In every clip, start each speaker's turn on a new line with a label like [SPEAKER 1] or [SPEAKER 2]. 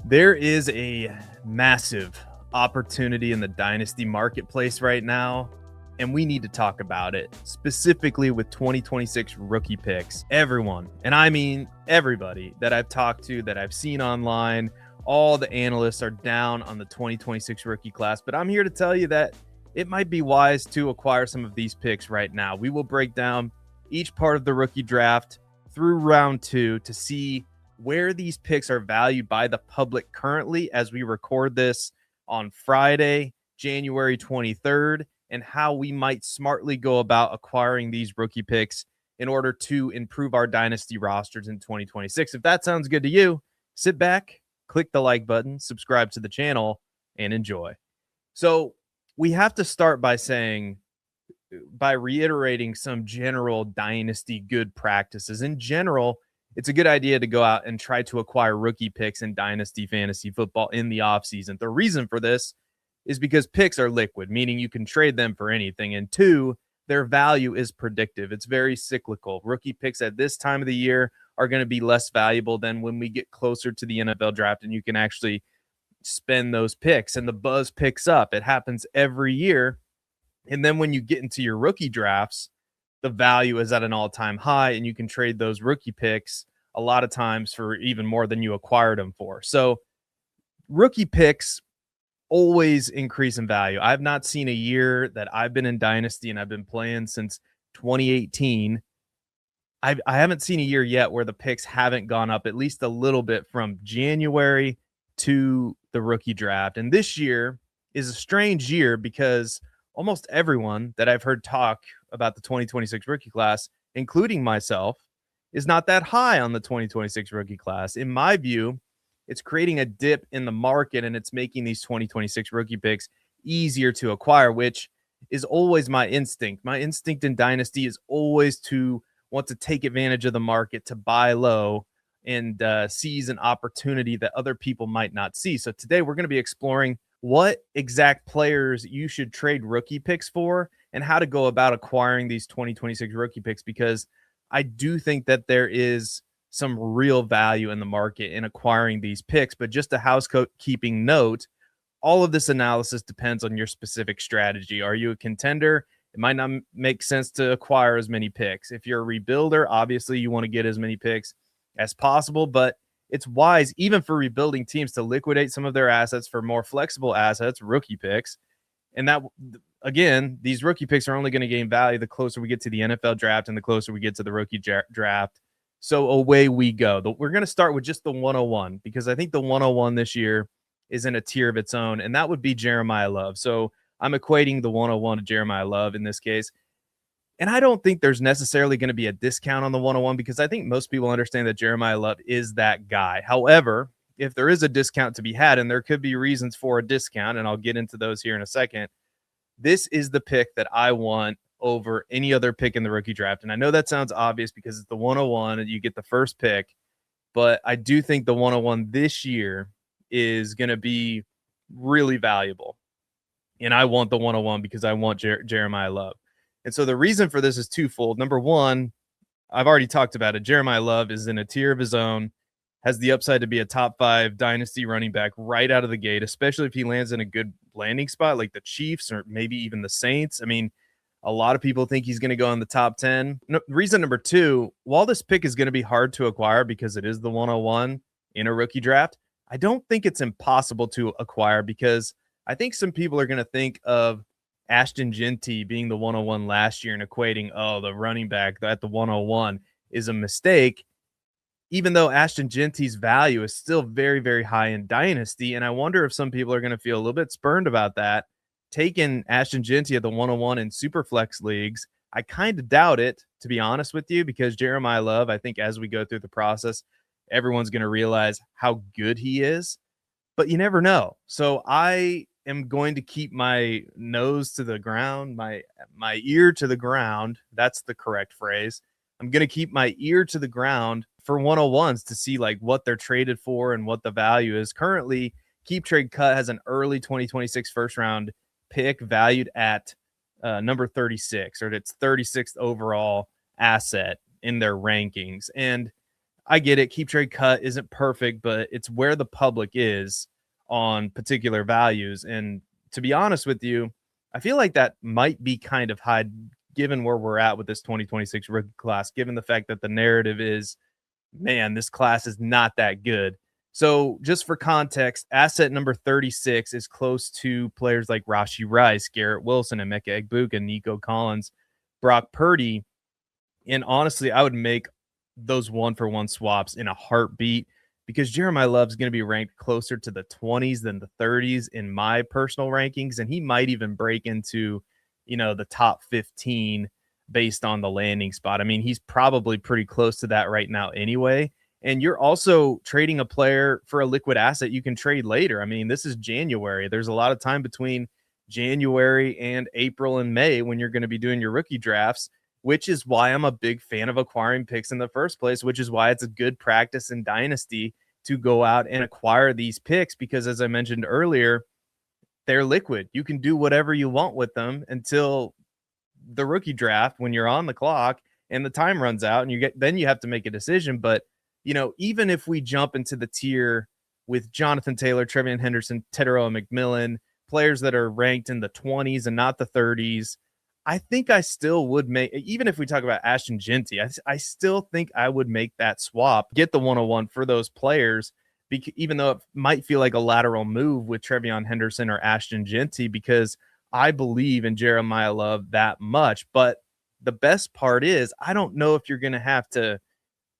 [SPEAKER 1] There is a massive opportunity in the Dynasty marketplace right now, and we need to talk about it, specifically with 2026 rookie picks. Everyone, and I mean everybody that I've talked to, that I've seen online, all the analysts are down on the 2026 rookie class, but I'm here to tell you that it might be wise to acquire some of these picks right now. We will break down each part of the rookie draft through round 2 to see where these picks are valued by the public currently as we record this on Friday, January 23rd, and how we might smartly go about acquiring these rookie picks in order to improve our dynasty rosters in 2026. If that sounds good to you, sit back, click the like button, subscribe to the channel, and enjoy. So we have to start by reiterating some general dynasty good practices. In general, it's a good idea to go out and try to acquire rookie picks in dynasty fantasy football in the offseason. The reason for this is because picks are liquid, meaning you can trade them for anything. And 2, their value is predictive. It's very cyclical. Rookie picks at this time of the year are going to be less valuable than when we get closer to the NFL draft and you can actually spend those picks and the buzz picks up. It happens every year. And then when you get into your rookie drafts, the value is at an all-time high and you can trade those rookie picks a lot of times for even more than you acquired them for. So rookie picks always increase in value. I've not seen a year that I've been in Dynasty and I've been playing since 2018. I haven't seen a year yet where the picks haven't gone up at least a little bit from January to the rookie draft. And this year is a strange year because almost everyone that I've heard talk about the 2026 rookie class, including myself, is not that high on the 2026 rookie class. In my view, it's creating a dip in the market and it's making these 2026 rookie picks easier to acquire, which is always my instinct. My instinct in Dynasty is always to want to take advantage of the market, to buy low and seize an opportunity that other people might not see. So today we're going to be exploring what exact players you should trade rookie picks for and how to go about acquiring these 2026 rookie picks, because I do think that there is some real value in the market in acquiring these picks. But just a housekeeping note, all of this analysis depends on your specific strategy. Are you a contender? It might not make sense to acquire as many picks. If you're a rebuilder, obviously you want to get as many picks as possible, but it's wise even for rebuilding teams to liquidate some of their assets for more flexible assets, rookie picks. And that, again, these rookie picks are only going to gain value the closer we get to the NFL draft and the closer we get to the rookie draft. So away we go. We're going to start with just the 101 because I think the 101 this year is in a tier of its own, and that would be Jeremiah Love. So I'm equating the 101 to Jeremiah Love in this case. And I don't think there's necessarily going to be a discount on the 101 because I think most people understand that Jeremiah Love is that guy. However, if there is a discount to be had, and there could be reasons for a discount, and I'll get into those here in a second, this is the pick that I want over any other pick in the rookie draft. And I know that sounds obvious because it's the 101 and you get the first pick, but I do think the 101 this year is going to be really valuable. And I want the 101 because I want Jeremiah Love. And so the reason for this is twofold. Number one, I've already talked about it. Jeremiah Love is in a tier of his own, has the upside to be a top 5 dynasty running back right out of the gate, especially if he lands in a good landing spot like the Chiefs or maybe even the Saints. I mean, a lot of people think he's going to go in the top 10. Reason number 2, while this pick is going to be hard to acquire because it is the 101 in a rookie draft, I don't think it's impossible to acquire because I think some people are going to think of Ashton Genty being the 101 last year and equating, the running back at the 101 is a mistake, even though Ashton Genty's value is still very, very high in Dynasty. And I wonder if some people are going to feel a little bit spurned about that, taking Ashton Genty at the 101 in Superflex leagues. I kind of doubt it, to be honest with you, because Jeremiah Love, I think as we go through the process, everyone's going to realize how good he is, but you never know. So I am going to keep my nose to the ground, my ear to the ground. That's the correct phrase. I'm going to keep my ear to the ground for 101s to see like what they're traded for and what the value is. Currently, Keep Trade Cut has an early 2026 first round pick valued at number 36, or its 36th overall asset in their rankings. And I get it. Keep trade cut isn't perfect, but it's where the public is on particular values. And to be honest with you, I feel like that might be kind of high given where we're at with this 2026 rookie class, given the fact that the narrative is, man, this class is not that good. So, just for context, asset number 36 is close to players like Rashi Rice, Garrett Wilson, Emeka Egbuka, Nico Collins, Brock Purdy. And honestly, I would make those one for one swaps in a heartbeat because Jeremiah Love's going to be ranked closer to the 20s than the 30s in my personal rankings. And he might even break into, the top 15 based on the landing spot. I mean, he's probably pretty close to that right now anyway. And you're also trading a player for a liquid asset you can trade later. I mean, this is January. There's a lot of time between January and April and May when you're going to be doing your rookie drafts, which is why I'm a big fan of acquiring picks in the first place, which is why it's a good practice in Dynasty to go out and acquire these picks because, as I mentioned earlier, they're liquid. You can do whatever you want with them until the rookie draft when you're on the clock and the time runs out and then you have to make a decision. But, even if we jump into the tier with Jonathan Taylor, Trevion Henderson, Teteroa McMillan, players that are ranked in the 20s and not the 30s, I think I still would make, even if we talk about Ashton Genty, I still think I would make that swap, get the 101 for those players, even though it might feel like a lateral move with Trevion Henderson or Ashton Genty, because I believe in Jeremiah Love that much. But the best part is I don't know if you're going to have to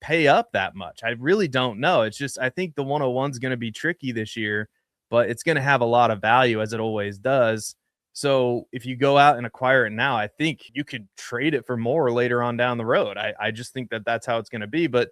[SPEAKER 1] pay up that much. I really don't know. It's just, I think the 101 is going to be tricky this year, but it's going to have a lot of value as it always does. So if you go out and acquire it now, I think you could trade it for more later on down the road. I just think that that's how it's going to be, but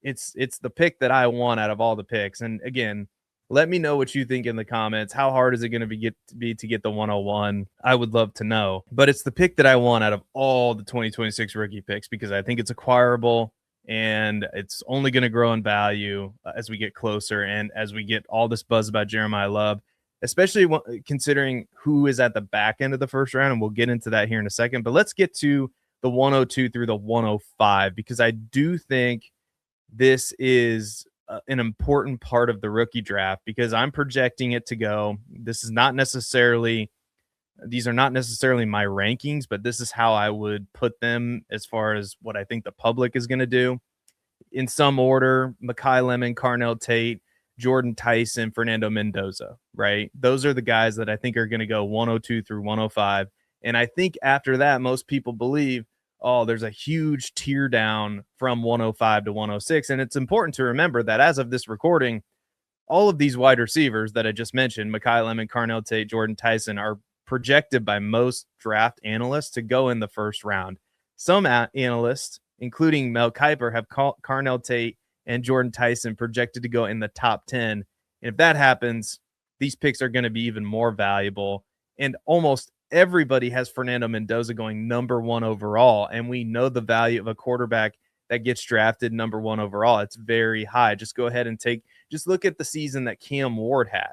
[SPEAKER 1] it's the pick that I want out of all the picks. And again, let me know what you think in the comments. How hard is it going to be to get the 101? I would love to know, but it's the pick that I want out of all the 2026 rookie picks because I think it's acquirable and it's only going to grow in value as we get closer and as we get all this buzz about Jeremiah Love, especially considering who is at the back end of the first round. And we'll get into that here in a second, but let's get to the 102 through the 105, because I do think this is an important part of the rookie draft because I'm projecting it to go. These are not necessarily my rankings, but this is how I would put them as far as what I think the public is going to do. In some order: Mekhi Lemon, Carnell Tate, Jordan Tyson, Fernando Mendoza, right? Those are the guys that I think are going to go 102 through 105. And I think after that, most people believe, there's a huge tier down from 105 to 106. And it's important to remember that as of this recording, all of these wide receivers that I just mentioned, Mekhi Lemon, Carnell Tate, Jordan Tyson, are projected by most draft analysts to go in the first round. Some analysts, including Mel Kiper, have Carnell Tate and Jordan Tyson projected to go in the top 10. And if that happens, these picks are going to be even more valuable. And almost everybody has Fernando Mendoza going number 1 overall. And we know the value of a quarterback that gets drafted number 1 overall. It's very high. Just go ahead and just look at the season that Cam Ward had.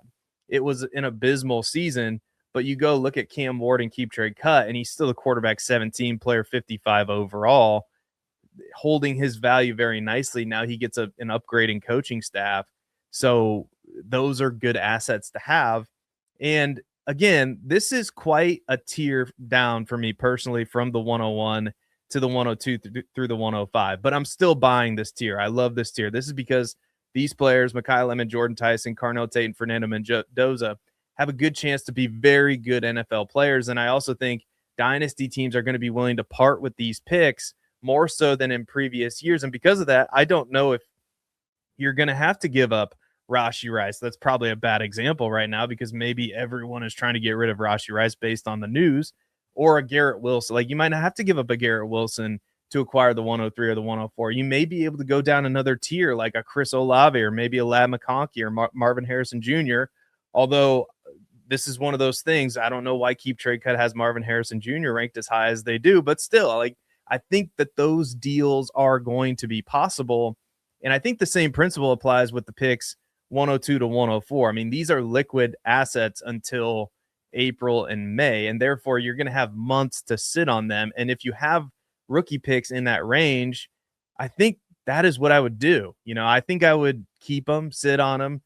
[SPEAKER 1] It was an abysmal season, but you go look at Cam Ward and keep trade cut, and he's still a quarterback 17, player 55 overall, holding his value very nicely. Now he gets an upgrading coaching staff. So those are good assets to have. And again, this is quite a tier down for me personally from the 101 to the 102 through the 105, but I'm still buying this tier. I love this tier. This is because these players, Mekhi Lemon, Jordan Tyson, Carnell Tate, and Fernando Mendoza, have a good chance to be very good NFL players. And I also think dynasty teams are going to be willing to part with these picks more so than in previous years. And because of that, I don't know if you're going to have to give up Rashi Rice. That's probably a bad example right now because maybe everyone is trying to get rid of Rashi Rice based on the news, or a Garrett Wilson. Like, you might not have to give up a Garrett Wilson to acquire the 103 or the 104. You may be able to go down another tier like a Chris Olave or maybe a Ladd McConkey or Marvin Harrison Jr. Although this is one of those things, I don't know why Keep Trade Cut has Marvin Harrison Jr. ranked as high as they do, but still, like, I think that those deals are going to be possible. And I think the same principle applies with the picks 102 to 104. I mean, these are liquid assets until April and May, and therefore you're going to have months to sit on them. And if you have rookie picks in that range, I think that is what I would do. I think I would keep them, sit on them,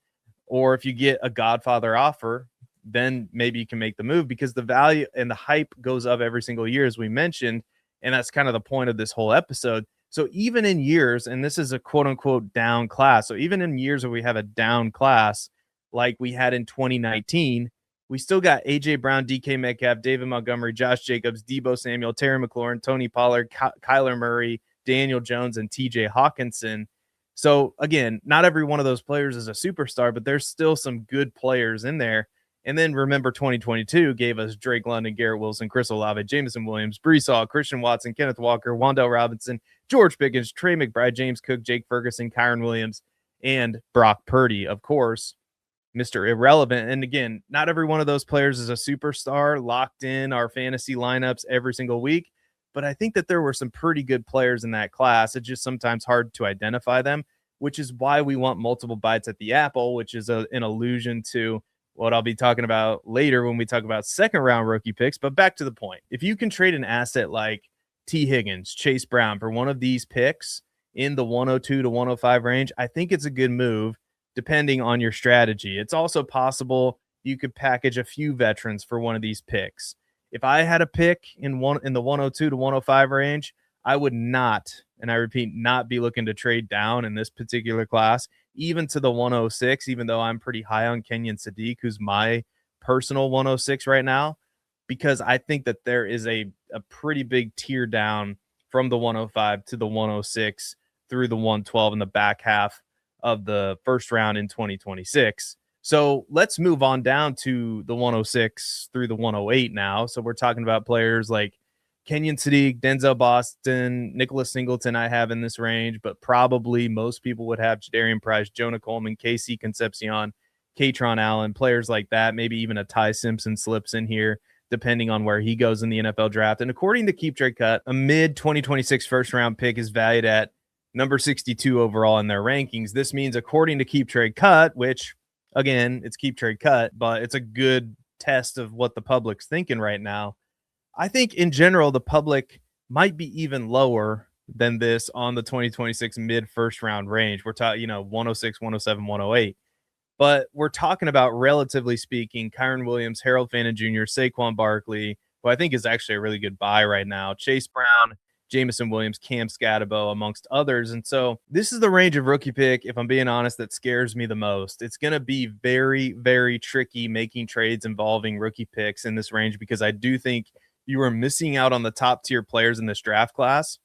[SPEAKER 1] or if you get a Godfather offer, then maybe you can make the move because the value and the hype goes up every single year, as we mentioned. And that's kind of the point of this whole episode. So even in years, and this is a quote unquote down class. So even in years where we have a down class, like we had in 2019, we still got AJ Brown, DK Metcalf, David Montgomery, Josh Jacobs, Debo Samuel, Terry McLaurin, Tony Pollard, Kyler Murray, Daniel Jones, and TJ Hawkinson. So again, not every one of those players is a superstar, but there's still some good players in there. And then remember 2022 gave us Drake London, Garrett Wilson, Chris Olave, Jameson Williams, Brees Hall, Christian Watson, Kenneth Walker, Wan'Dale Robinson, George Pickens, Trey McBride, James Cook, Jake Ferguson, Kyron Williams, and Brock Purdy, of course, Mr. Irrelevant. And again, not every one of those players is a superstar locked in our fantasy lineups every single week. But I think that there were some pretty good players in that class. It's just sometimes hard to identify them, which is why we want multiple bites at the apple, which is an allusion to what I'll be talking about later when we talk about second round rookie picks. But back to the point. If you can trade an asset like T. Higgins, Chase Brown for one of these picks in the 102 to 105 range, I think it's a good move depending on your strategy. It's also possible you could package a few veterans for one of these picks. If I had a pick in the 102 to 105 range, I would not, and I repeat, not be looking to trade down in this particular class, even to the 106, even though I'm pretty high on Kenyon Sadiq, who's my personal 106 right now, because I think that there is a pretty big tier down from the 105 to the 106 through the 112 in the back half of the first round in 2026. So let's move on down to the 106 through the 108 now. So we're talking about players like Kenyon Sadiq, Denzel Boston, Nicholas Singleton I have in this range, but probably most people would have Jadarian Price, Jonah Coleman, KC Concepcion, Katron Allen, players like that. Maybe even a Ty Simpson slips in here, depending on where he goes in the NFL draft. And according to Keep Trade Cut, a mid-2026 first-round pick is valued at number 62 overall in their rankings. This means, according to Keep Trade Cut, which again, it's Keep Trade Cut, but it's a good test of what the public's thinking right now. I think in general, the public might be even lower than this on the 2026 mid first round range. We're talking, 106, 107, 108. But we're talking about, relatively speaking, Kyron Williams, Harold Fannin Jr., Saquon Barkley, who I think is actually a really good buy right now, Chase Brown, Jameson Williams, Cam Scatabo, amongst others. And so this is the range of rookie pick, if I'm being honest, that scares me the most. It's going to be very, very tricky making trades involving rookie picks in this range because I do think you are missing out on the top tier players in this draft class.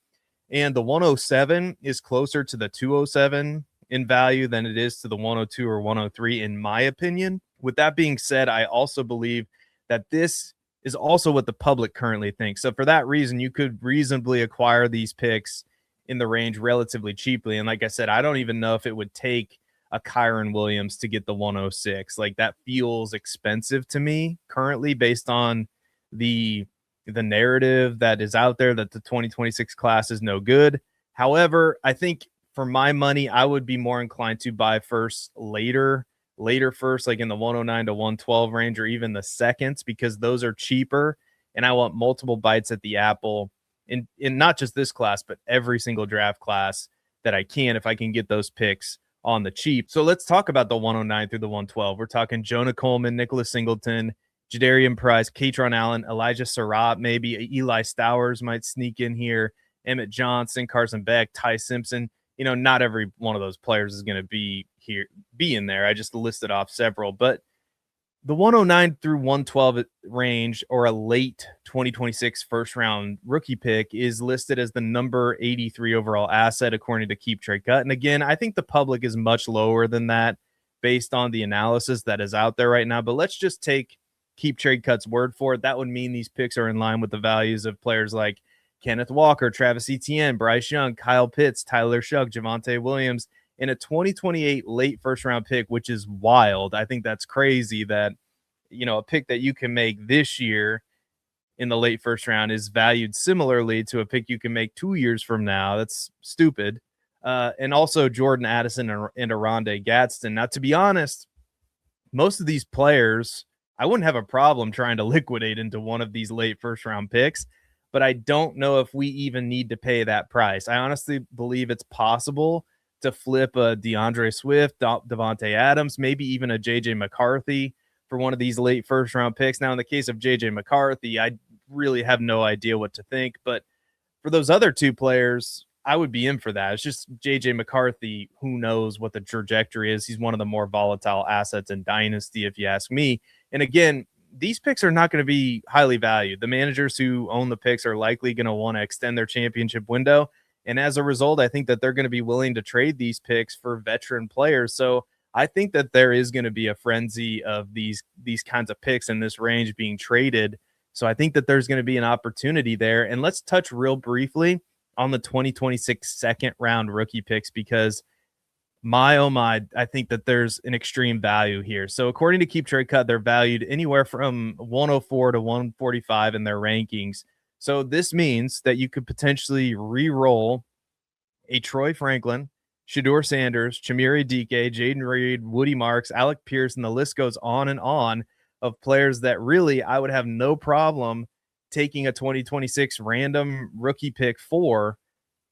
[SPEAKER 1] And the 107 is closer to the 207 in value than it is to the 102 or 103, in my opinion. With that being said, I also believe that this is also what the public currently thinks. So for that reason, you could reasonably acquire these picks in the range relatively cheaply. And like I said, I don't even know if it would take a Kyron Williams to get the 106. Like, that feels expensive to me currently based on the narrative that is out there that the 2026 class is no good. However, I think for my money, I would be more inclined to buy later first, like in the 109 to 112 range, or even the seconds, because those are cheaper. And I want multiple bites at the apple in not just this class, but every single draft class that I can, if I can get those picks on the cheap. So let's talk about the 109 through the 112. We're talking Jonah Coleman, Nicholas Singleton, Jadarian Price, Katron Allen, Elijah Surratt, maybe Eli Stowers might sneak in here, Emmett Johnson, Carson Beck, Ty Simpson. Not every one of those players is going to be in there. I just listed off several, but the 109 through 112 range, or a late 2026 first round rookie pick, is listed as the number 83 overall asset according to Keep Trade Cut. And again, I think the public is much lower than that based on the analysis that is out there right now. But let's just take Keep Trade Cut's word for it. That would mean these picks are in line with the values of players like Kenneth Walker, Travis Etienne, Bryce Young, Kyle Pitts, Tyler Shuck, Javonte Williams, in a 2028 late first round pick, which is wild. I think that's crazy that, a pick that you can make this year in the late first round is valued similarly to a pick you can make 2 years from now. That's stupid. And also Jordan Addison and Aronde Gadsden. Now, to be honest, most of these players, I wouldn't have a problem trying to liquidate into one of these late first round picks. but I don't know if we even need to pay that price. I honestly believe it's possible to flip a DeAndre Swift, Devontae Adams, maybe even a JJ McCarthy for one of these late first round picks. Now, in the case of JJ McCarthy, I really have no idea what to think, but for those other two players, I would be in for that. It's just JJ McCarthy. Who knows what the trajectory is? He's one of the more volatile assets in Dynasty, if you ask me. And again, these picks are not going to be highly valued. The managers who own the picks are likely going to want to extend their championship window. And as a result, I think that they're going to be willing to trade these picks for veteran players. So I think that there is going to be a frenzy of these kinds of picks in this range being traded. So I think that there's going to be an opportunity there. And let's touch real briefly on the 2026 second round rookie picks, because oh my, I think that there's an extreme value here. So according to Keep Trade Cut, they're valued anywhere from 104 to 145 in their rankings. So this means that you could potentially re-roll a Troy Franklin, Shedeur Sanders, Chimere Dike, Jaden Reed, Woody Marks, Alec Pierce, and the list goes on of players that really I would have no problem taking a 2026 random rookie pick for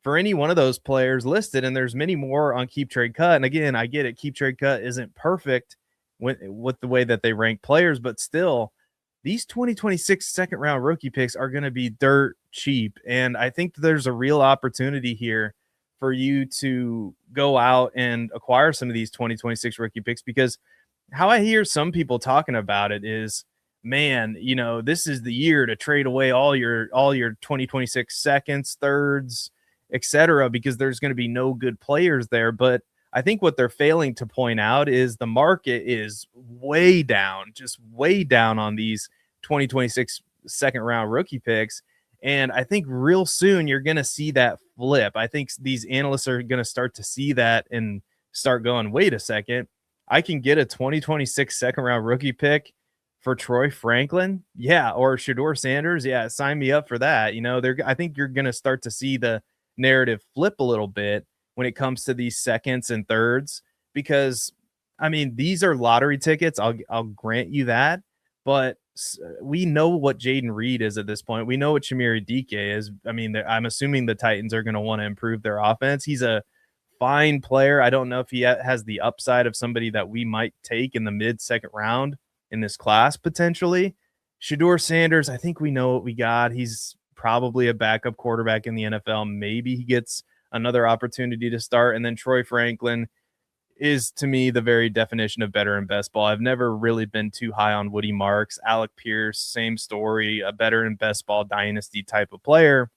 [SPEAKER 1] any one of those players listed. And there's many more on Keep Trade Cut. And again, I get it. Keep Trade Cut isn't perfect with the way that they rank players, but still, these 2026 second round rookie picks are going to be dirt cheap. And I think there's a real opportunity here for you to go out and acquire some of these 2026 rookie picks, because how I hear some people talking about it is, man, this is the year to trade away all your 2026 seconds, thirds, etc., because there's going to be no good players there. But I think what they're failing to point out is the market is way down, just way down on these 2026 second round rookie picks. And I think real soon you're going to see that flip. I think these analysts are going to start to see that and start going, wait a second, I can get a 2026 second round rookie pick for Troy Franklin. Yeah. Or Shedeur Sanders. Yeah. Sign me up for that. I think you're going to start to see the narrative flip a little bit when it comes to these seconds and thirds, because I mean, these are lottery tickets. I'll grant you that, but we know what Jaden Reed is at this point. We know what Chimere Dike is. I mean, I'm assuming the Titans are going to want to improve their offense. He's a fine player. I don't know if he has the upside of somebody that we might take in the mid-second round in this class potentially. Shedeur Sanders, I think we know what we got. He's probably a backup quarterback in the NFL. Maybe he gets another opportunity to start. And then Troy Franklin is, to me, the very definition of better in best ball. I've never really been too high on Woody Marks. Alec Pierce, same story, a better in best ball dynasty type of player.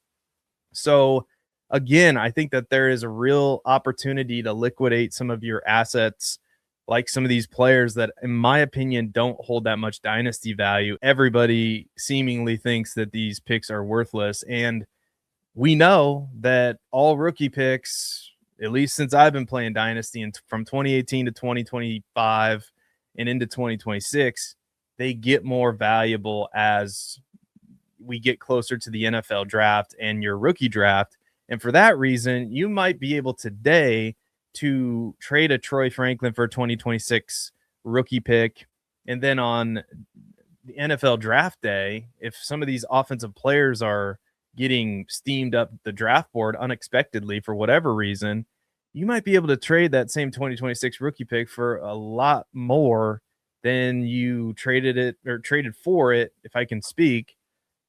[SPEAKER 1] So again, I think that there is a real opportunity to liquidate some of your assets, like some of these players that, in my opinion, don't hold that much dynasty value. Everybody seemingly thinks that these picks are worthless. And we know that all rookie picks, at least since I've been playing Dynasty and from 2018 to 2025 and into 2026, they get more valuable as we get closer to the NFL draft and your rookie draft. And for that reason, you might be able today to trade a Troy Franklin for a 2026 rookie pick. And then on the NFL draft day, if some of these offensive players are getting steamed up the draft board unexpectedly for whatever reason, you might be able to trade that same 2026 rookie pick for a lot more than you traded for it, if I can speak,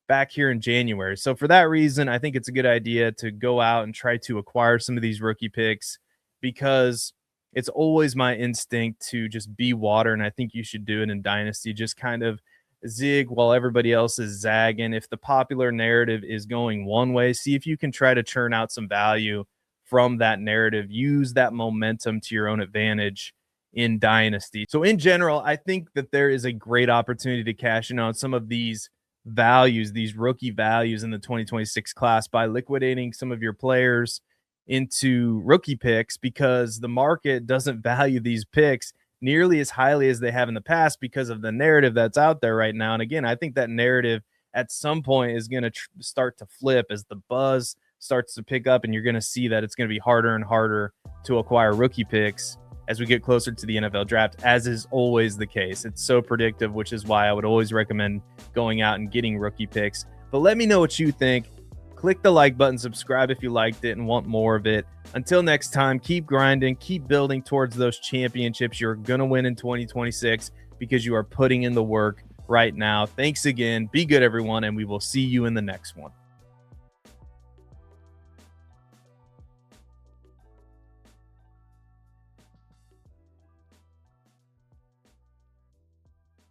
[SPEAKER 1] back here in January. So for that reason, I think it's a good idea to go out and try to acquire some of these rookie picks, because it's always my instinct to just be water. And I think you should do it in Dynasty. Just kind of zig while everybody else is zagging. If the popular narrative is going one way, see if you can try to churn out some value from that narrative. Use that momentum to your own advantage in Dynasty. So in general, I think that there is a great opportunity to cash in on some of these values, these rookie values in the 2026 class, by liquidating some of your players into rookie picks, because the market doesn't value these picks nearly as highly as they have in the past because of the narrative that's out there right now. And again, I think that narrative at some point is going to start to flip as the buzz starts to pick up, and you're going to see that it's going to be harder and harder to acquire rookie picks as we get closer to the NFL draft, as is always the case. It's so predictive, which is why I would always recommend going out and getting rookie picks. But let me know what you think. Click the like button, subscribe if you liked it and want more of it. Until next time, keep grinding, keep building towards those championships you're going to win in 2026 because you are putting in the work right now. Thanks again. Be good, everyone, and we will see you in the next one.